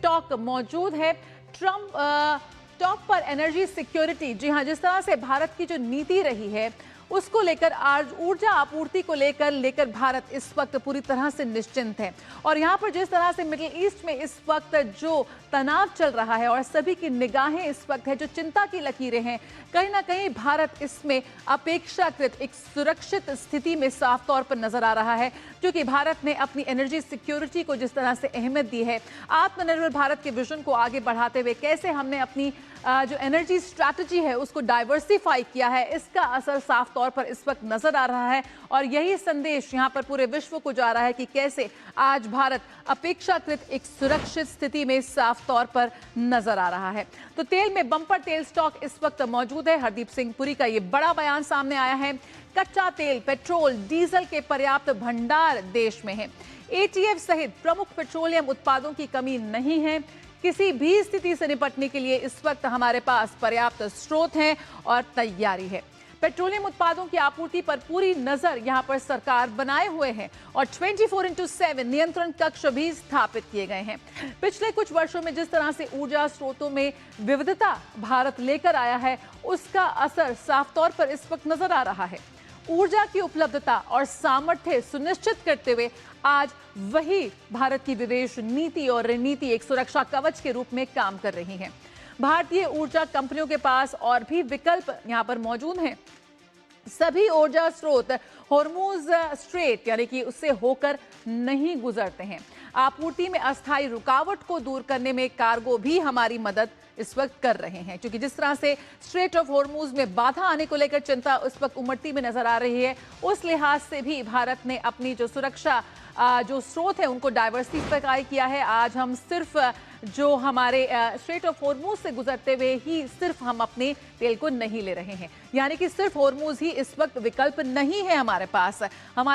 Stock मौजूद है। Trump top पर एनर्जी सिक्योरिटी, जी हां, जिस तरह से भारत की जो नीति रही है उसको लेकर, आज ऊर्जा आपूर्ति को लेकर भारत इस वक्त पूरी तरह से निश्चिंत है। और यहाँ पर जिस तरह से मिडिल ईस्ट में इस वक्त जो तनाव चल रहा है और सभी की निगाहें इस वक्त है, जो चिंता की लकीरें हैं, कहीं ना कहीं भारत इसमें अपेक्षाकृत एक सुरक्षित स्थिति में साफ तौर पर नजर आ रहा है, क्योंकि भारत ने अपनी एनर्जी सिक्योरिटी को जिस तरह से अहमियत दी है, आत्मनिर्भर भारत के विजन को आगे बढ़ाते हुए कैसे हमने अपनी जो एनर्जी स्ट्रैटेजी है उसको डाइवर्सिफाई किया है, इसका असर साफ तौर पर इस वक्त नजर आ रहा है। और यही संदेश यहां पर पूरे विश्व को जा रहा है कि कैसे आज भारत अपेक्षाकृत एक सुरक्षित स्थिति में साफ तौर पर नजर आ रहा है। तो तेल में बंपर तेल स्टॉक इस वक्त मौजूद है। हरदीप सिंह पुरी का यह बड़ा बयान सामने आया है। कच्चा तेल, पेट्रोल, डीजल के पर्याप्त भंडार देश में है। एटीएफ सहित प्रमुख पेट्रोलियम उत्पादों की कमी नहीं है। किसी भी स्थिति से निपटने के लिए इस वक्त हमारे पास पर्याप्त स्रोत हैं और तैयारी है। पेट्रोलियम उत्पादों की आपूर्ति पर पूरी नजर यहां पर सरकार बनाए हुए है और 24/7 नियंत्रण कक्ष भी स्थापित किए गए हैं। पिछले कुछ वर्षों में जिस तरह से ऊर्जा स्रोतों में विविधता भारत लेकर आया है, उसका असर साफ तौर पर इस वक्त नजर आ रहा है। ऊर्जा की उपलब्धता और सामर्थ्य सुनिश्चित करते हुए आज वही भारत की विदेश नीति और रणनीति एक सुरक्षा कवच के रूप में काम कर रही है। भारतीय ऊर्जा कंपनियों के पास और भी विकल्प यहां पर मौजूद हैं। सभी ऊर्जा स्रोत हॉर्मुज स्ट्रेट यानी कि उससे होकर नहीं गुजरते हैं। आपूर्ति में अस्थायी रुकावट को दूर करने में कार्गो भी हमारी मदद इस वक्त कर रहे हैं, क्योंकि जिस तरह से स्ट्रेट ऑफ हॉर्मुज में बाधा आने को लेकर चिंता उस वक्त उमड़ती में नजर आ रही है, उस लिहाज से भी भारत ने अपनी जो सुरक्षा जो स्रोत है उनको डाइवर्सिफाई किया है। आज हम सिर्फ जो हमारे स्ट्रेट ऑफ हॉर्मुज से गुजरते हुए ही सिर्फ हम अपने तेल को नहीं ले रहे हैं, यानी कि सिर्फ हॉर्मुज ही इस वक्त विकल्प नहीं है हमारे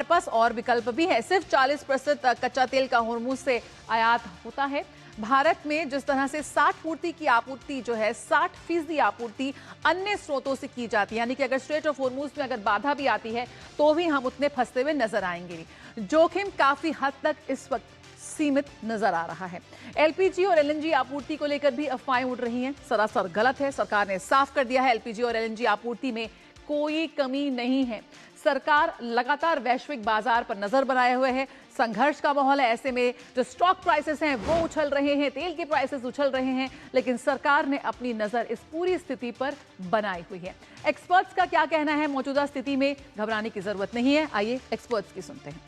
पास और विकल्प भी है। सिर्फ 40% कच्चा तेल का हॉर्मुज से आयात होता है। भारत में जिस तरह से 60% जो है 60% आपूर्ति अन्य स्रोतों से की जाती है, यानी कि अगर स्ट्रेट ऑफ हॉर्मुज में अगर बाधा भी आती है तो भी हम उतने फंसते हुए नजर आएंगे। जोखिम काफी हद तक इस वक्त सीमित नजर आ रहा है। एलपीजी और एलएनजी आपूर्ति को लेकर भी अफवाहें उड़ रही हैं, सरासर गलत है। सरकार ने साफ कर दिया है, एलपीजी और एलएनजी आपूर्ति में कोई कमी नहीं है। सरकार लगातार वैश्विक बाजार पर नजर बनाए हुए है। संघर्ष का माहौल है, ऐसे में जो स्टॉक प्राइसेस हैं वो उछल रहे हैं, तेल के प्राइसेस उछल रहे हैं, लेकिन सरकार ने अपनी नजर इस पूरी स्थिति पर बनाई हुई है। एक्सपर्ट्स का क्या कहना है मौजूदा स्थिति में? घबराने की जरूरत नहीं है, आइए एक्सपर्ट्स की सुनते हैं।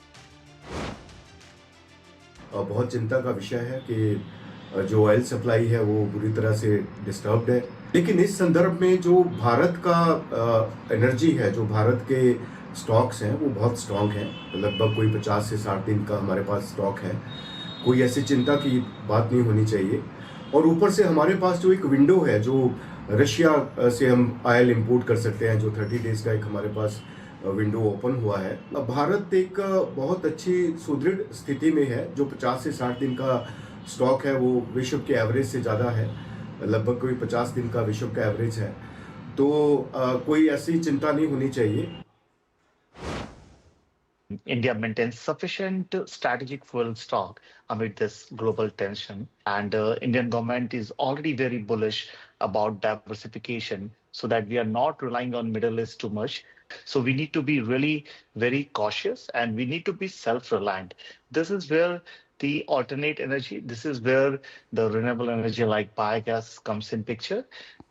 बहुत चिंता का विषय है कि जो ऑयल सप्लाई है वो बुरी तरह से डिस्टर्ब्ड है, लेकिन इस संदर्भ में जो भारत का एनर्जी है, जो भारत के स्टॉक्स हैं वो बहुत स्ट्रांग हैं। लगभग कोई 50 से 60 दिन का हमारे पास स्टॉक है। कोई ऐसी चिंता की बात नहीं होनी चाहिए। और ऊपर से हमारे पास जो एक विंडो है, जो रशिया से हम ऑयल इंपोर्ट कर सकते हैं, जो 30 डेज का एक हमारे पास विंडो ओपन हुआ है। भारत एक बहुत अच्छी सुदृढ़ स्थिति में है। जो 50 से 60 दिन का स्टॉक है वो विश्व के एवरेज से ज़्यादा है, लगभग कोई 50 दिन का विश्व का एवरेज है। तो कोई ऐसी चिंता नहीं होनी चाहिए। India maintains sufficient strategic fuel stock amid this global tension, and Indian government is already very bullish about diversification, so that we are not relying on Middle East too much. So we need to be really very cautious, and we need to be self-reliant. This is where the alternate energy, this is where the renewable energy like biogas comes in picture.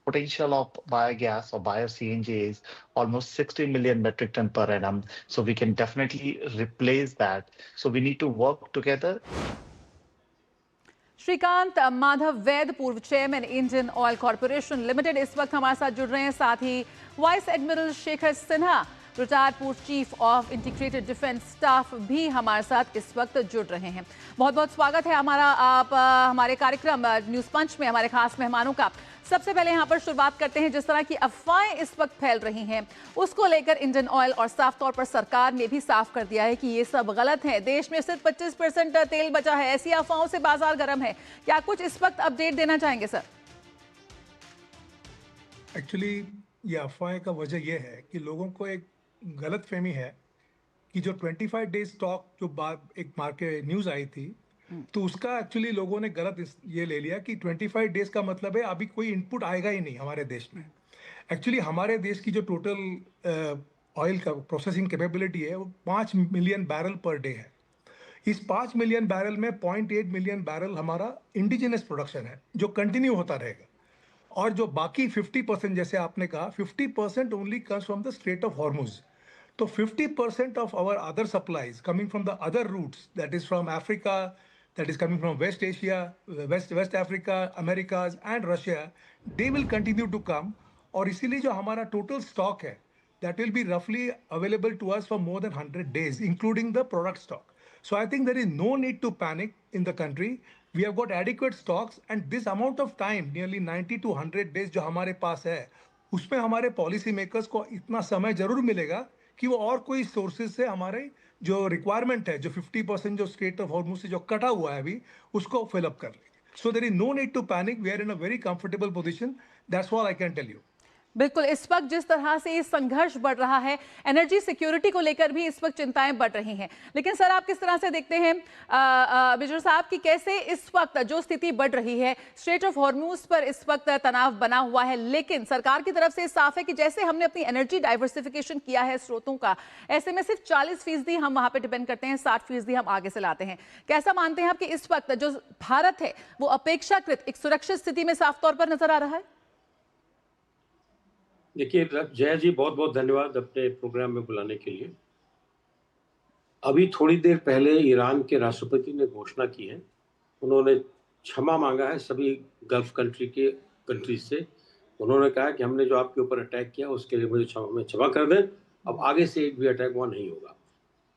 Potential of biogas or bio-CNG is almost 60 million metric ton per annum. So we can definitely replace that. So we need to work together. Shrikant Madhav Vaid, पूर्व chairman Indian oil corporation limited, इस वक्त हमारे साथ जुड़ रहे हैं। साथ ही vice admiral Shekhar Sinha, retired पूर्व chief of integrated defence staff, भी हमारे साथ इस वक्त जुड़ रहे हैं। बहुत बहुत स्वागत है हमारे कार्यक्रम न्यूज पंच में हमारे खास मेहमानों का। सबसे पहले यहाँ पर शुरुआत करते हैं, जिस तरह की अफवाहें इस वक्त फैल रही हैं उसको लेकर इंडियन ऑयल और साफ तौर पर सरकार ने भी साफ कर दिया है कि ये सब गलत है। देश में सिर्फ 25% तेल बचा है, ऐसी अफवाहों से बाजार गर्म है। क्या कुछ इस वक्त अपडेट देना चाहेंगे सर? एक्चुअली ये अफवाहें का वजह यह है कि लोगों को एक गलत फहमी है कि जो 25 डेज स्टॉक जो एक मार्केट न्यूज़ आई थी तो उसका एक्चुअली लोगों ने गलत ये ले लिया कि 25 डेज का मतलब है अभी कोई इनपुट आएगा ही नहीं हमारे देश में। एक्चुअली हमारे देश की जो टोटल ऑयल का प्रोसेसिंग कैपेबिलिटी है वो 5 मिलियन बैरल पर डे है। इस 5 मिलियन बैरल में 0.8 मिलियन बैरल हमारा इंडिजिनस प्रोडक्शन है जो कंटिन्यू होता रहेगा, और जो बाकी 50% जैसे आपने कहा 50% only comes from the strait of Hormuz. तो 50% of our other supplies coming from the other routes, that is from Africa, that is coming from West Asia, West Africa, Americas and Russia, they will continue to come. और इसीलिए जो हमारा total stock है that will be roughly available to us for more than 100 days, including the product stock. So I think there is no need to panic in the country. We have got adequate stocks, and this amount of time, nearly 90 to 100 days जो हमारे पास है, उसमें हमारे policy makers को इतना समय जरूर मिलेगा कि वो और कोई सोर्सेज से हमारे जो रिक्वायरमेंट है, जो 50% जो स्टेट ऑफ हॉर्मुज से जो कटा हुआ है अभी, उसको फिलअप कर लेंगे। So there is no need to panic, we are in a very comfortable position, that's all I can tell you. बिल्कुल, इस वक्त जिस तरह से ये संघर्ष बढ़ रहा है, एनर्जी सिक्योरिटी को लेकर भी इस वक्त चिंताएं बढ़ रही हैं। लेकिन सर, आप किस तरह से देखते हैं बिजर साहब कि कैसे इस वक्त जो स्थिति बढ़ रही है, स्ट्रेट ऑफ हॉर्मुज पर इस वक्त तनाव बना हुआ है, लेकिन सरकार की तरफ से साफ है कि जैसे हमने अपनी एनर्जी डाइवर्सिफिकेशन किया है स्रोतों का, ऐसे में सिर्फ 40% हम वहां पर डिपेंड करते हैं, 60% हम आगे से लाते हैं। कैसा मानते हैं आप कि इस वक्त जो भारत है वो अपेक्षाकृत एक सुरक्षित स्थिति में साफ तौर पर नजर आ रहा है? देखिए जया जी, बहुत बहुत धन्यवाद अपने प्रोग्राम में बुलाने के लिए। अभी थोड़ी देर पहले ईरान के राष्ट्रपति ने घोषणा की है, उन्होंने क्षमा मांगा है सभी गल्फ कंट्रीज से। उन्होंने कहा कि हमने जो आपके ऊपर अटैक किया उसके लिए मुझे क्षमा कर दें, अब आगे से एक भी अटैक वहाँ नहीं होगा।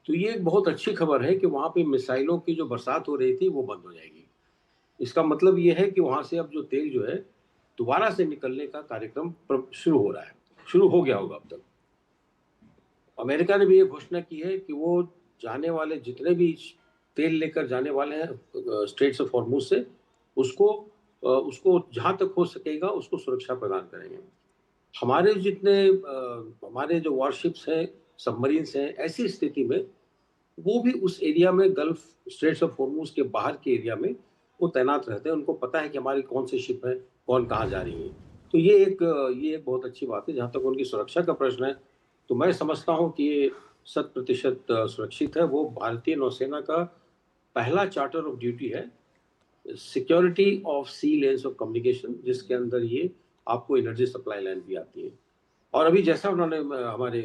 तो ये एक बहुत अच्छी खबर है कि वहाँ पे मिसाइलों की जो बरसात हो रही थी वो बंद हो जाएगी। इसका मतलब ये है कि वहाँ से अब जो तेल जो है दोबारा से निकलने का कार्यक्रम शुरू हो गया होगा अब तक। अमेरिका ने भी ये घोषणा की है कि वो जाने वाले जितने भी तेल लेकर जाने वाले हैं स्ट्रेट्स ऑफ हॉर्मुज से, उसको जहाँ तक हो सकेगा उसको सुरक्षा प्रदान करेंगे। हमारे जो वॉरशिप्स हैं, सबमरीन्स हैं, ऐसी स्थिति में वो भी उस एरिया में, गल्फ स्ट्रेट्स ऑफ हॉर्मुज के बाहर के एरिया में वो तैनात रहते हैं। उनको पता है कि हमारी कौन सी शिप है, कौन कहाँ जा रही है। तो ये एक बहुत अच्छी बात है। जहाँ तक उनकी सुरक्षा का प्रश्न है, तो मैं समझता हूँ कि ये 100% सुरक्षित है। वो भारतीय नौसेना का पहला चार्टर ऑफ ड्यूटी है, security of sea lanes of communication, जिसके अंदर ये आपको एनर्जी सप्लाई लाइन भी आती है। और अभी जैसा उन्होंने हमारे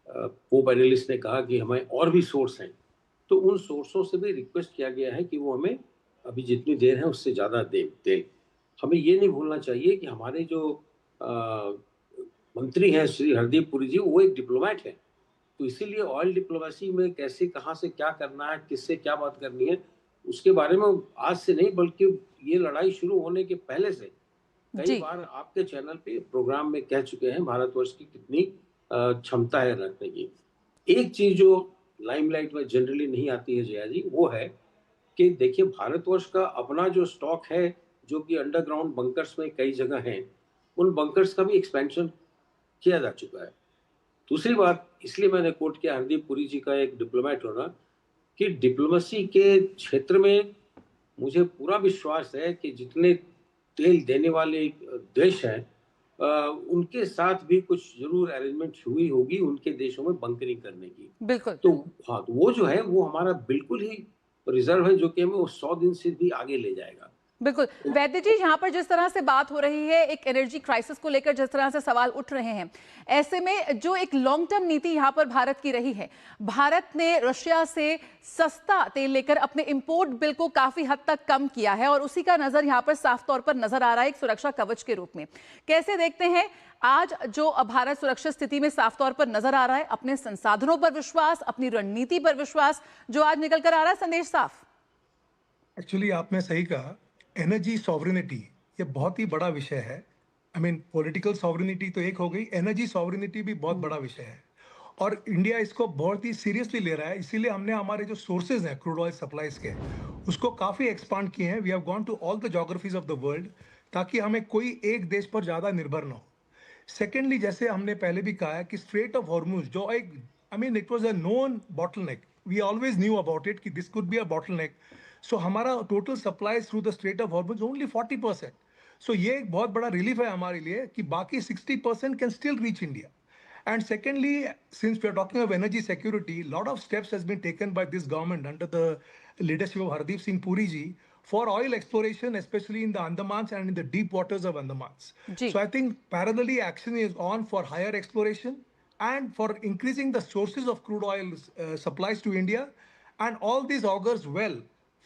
को पैनलिस्ट ने कहा कि हमें और भी सोर्स हैं, तो उन सोर्सों से भी रिक्वेस्ट किया गया है कि वो हमें अभी जितनी देर है उससे ज़्यादा दें। हमें ये नहीं भूलना चाहिए कि हमारे जो मंत्री हैं श्री हरदीप पुरी जी, वो एक डिप्लोमेट है। तो इसीलिए ऑयल डिप्लोमेसी में कैसे, कहाँ से क्या करना है, किससे क्या बात करनी है, उसके बारे में आज से नहीं बल्कि ये लड़ाई शुरू होने के पहले से कई बार आपके चैनल पे प्रोग्राम में कह चुके हैं भारतवर्ष की कितनी क्षमता है रखने की। एक चीज जो लाइमलाइट में जनरली नहीं आती है जया जी, वो है कि देखिए भारतवर्ष का अपना जो स्टॉक है, जो कि अंडरग्राउंड बंकर्स में कई जगह हैं, उन बंकर्स का भी एक्सपेंशन किया जा चुका है। दूसरी बात, इसलिए मैंने कोट किया हरदीप पुरी जी का एक डिप्लोमेट होना, कि डिप्लोमेसी के क्षेत्र में मुझे पूरा विश्वास है कि जितने तेल देने वाले देश हैं उनके साथ भी कुछ जरूर अरेंजमेंट हुई होगी उनके देशों में बंकरिंग करने की। बिल्कुल। तो हाँ, तो वो जो है वो हमारा बिल्कुल ही रिजर्व है, जो कि हमें 100 दिन से भी आगे ले जाएगा। बिल्कुल। वैद्य जी, यहाँ पर जिस तरह से बात हो रही है, एक एनर्जी क्राइसिस को लेकर जिस तरह से सवाल उठ रहे हैं, ऐसे में जो एक लॉन्ग टर्म नीति यहाँ पर भारत की रही है, भारत ने रशिया से सस्ता तेल लेकर अपने इंपोर्ट बिल को काफी हद तक कम किया है और उसी का नजर यहाँ पर साफ तौर पर नजर आ रहा है एक सुरक्षा कवच के रूप में। कैसे देखते हैं आज जो भारत सुरक्षित स्थिति में साफ तौर पर नजर आ रहा है, अपने संसाधनों पर विश्वास, अपनी रणनीति पर विश्वास जो आज निकल कर आ रहा है, संदेश साफ? एक्चुअली आपने सही कहा, एनर्जी सॉवरेनिटी ये बहुत ही बड़ा विषय है। आई मीन पॉलिटिकल सॉवरेनिटी तो एक हो गई, एनर्जी सॉवरेनिटी भी बहुत बड़ा विषय है और इंडिया इसको बहुत ही सीरियसली ले रहा है। इसीलिए हमने हमारे जो सोर्सेज हैं क्रूड ऑयल सप्लाईज के, उसको काफ़ी एक्सपांड किए हैं। We have gone to all the geographies of the world, ताकि हमें कोई एक देश पर ज़्यादा निर्भर ना हो। सेकेंडली, जैसे हमने पहले भी कहा है कि स्ट्रेट ऑफ हॉर्मुज जो एक, I mean it was a known bottleneck, we always knew about it कि this could be a bottleneck. So हमारा total supply through the strait of Hormuz only 40%. So ये एक बहुत बड़ा रिलीफ है हमारे लिए कि बाकी 60% can still reach India. And secondly, since we are talking of energy security, a lot of steps has been taken by this government under the leadership of Hardeep Singh Puri ji for oil exploration, especially in the Andamans and in the deep waters of Andamans. Ji. So I think parallelly action is on for higher exploration and for increasing the sources of crude oil supplies to India, and all these augurs well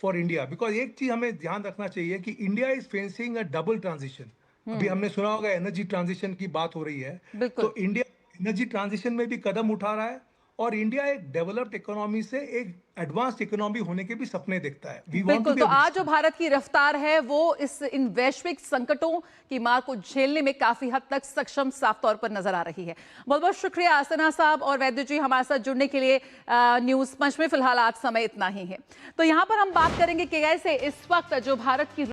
for India, because एक चीज हमें ध्यान रखना चाहिए कि India is facing a double transition. अभी हमने सुना होगा एनर्जी ट्रांजिशन की बात हो रही है, बिल्कुल। तो इंडिया एनर्जी ट्रांजिशन में भी कदम उठा रहा है और इंडिया एक डेवलप्ड इकोनॉमी से एक एडवांस्ड इकोनॉमी होने के भी सपने देखता है. We want to बिल्कुल, be तो a आज जो भारत की रफ्तार है वो इन वैश्विक संकटों की मार को झेलने में काफी हद तक सक्षम साफ तौर पर नजर आ रही है. बहुत बहुत शुक्रिया आसना साहब और वैद्य जी हमारे साथ जुड़ने के लिए. न्यूज पंच में फिलहाल आज समय इतना ही है. तो यहाँ पर हम बात करेंगे कि कैसे इस वक्त जो भारत की